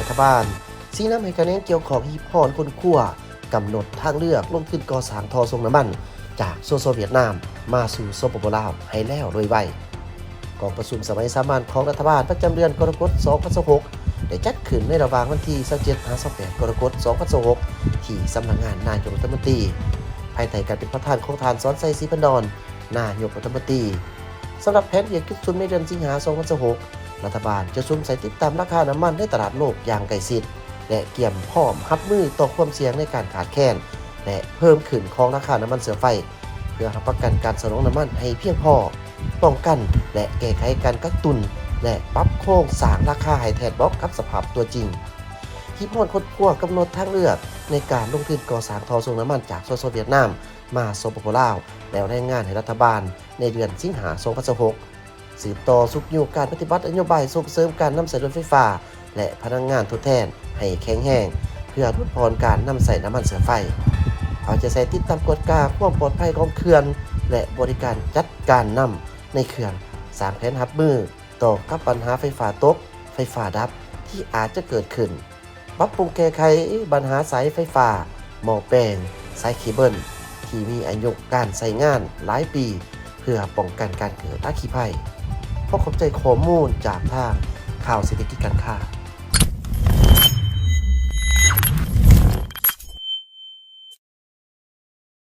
รัฐบาลชี้นำให้คะแนนเกี่ยวของฮีพรคนขั้วกำหนดทางเลือกลงทุนก่อสร้างท่อส่งน้ำมันจากโซเวียตนามมาสู่สปปลาวให้แล้วโดยไวกองประชุมสมัยสามัญของรัฐบาลประจำเดือนกรกฎาคม 2026 ได้จัดขึ้นในระหว่างวันที่ 27-28 กรกฎาคม 2026 ที่สำนักงานนายกรัฐมนตรีภายใต้การเป็นประธานของทานสอนไซศรีพันดรนายกรัฐมนตรีสำหรับแผนเรียนคิดซุนในเดือนสิงหาคม 2026 รัฐบาลจะซุ่มใส่ติดตามราคาน้ำมันในตลาดโลกอย่างใกล้ชิดและเกี่ยมพร้อมรับมือต่อความเสี่ยงในการขาดแคลนและเพิ่มขึ้นของราคาน้ำมันเสือไฟเพื่อรับประกันการสนองน้ำมันให้เพียงพอป้องกันและแก้ไขการกักตุนและปรับโครงสร้างราคาให้แทนบล็อกกับสภาพตัวจริงที่พรคนขั้วกำหนดทางเลือกในการลงทุนก่อสร้างท่อส่งน้ำมันจากโซเวียตนามมาสปปลาวแล้วรายงานให้รัฐบาลในเดือนสิงหาคม 2026 สืบต่อสุกอยู่การปฏิบัตินโยบายส่งเสริมการนำใส่รถไฟฟ้าและพลังงานทดแทนให้แข็งแรงเพื่อลดพรการนำใส่น้ำมันเสือไฟเอาใจใส่ติดตามกฎกาความปลอดภัยของเขื่อนและบริการจัดการนำในเขื่อนสร้างแผนรับมือต่อกับปัญหาไฟฟ้าตกไฟฟ้าดับที่อาจจะเกิดขึ้นปรับปรุงแก้ไขปัญหาสายไฟฟ้าหม้อแปลงสายเคเบิลที่มีอายุการใช้งานหลายปีเพื่อป้องกันการเกิดอัคคีภัยขอขอบใจข้อมูลจากทางข่าวเศรษฐกิจการค้า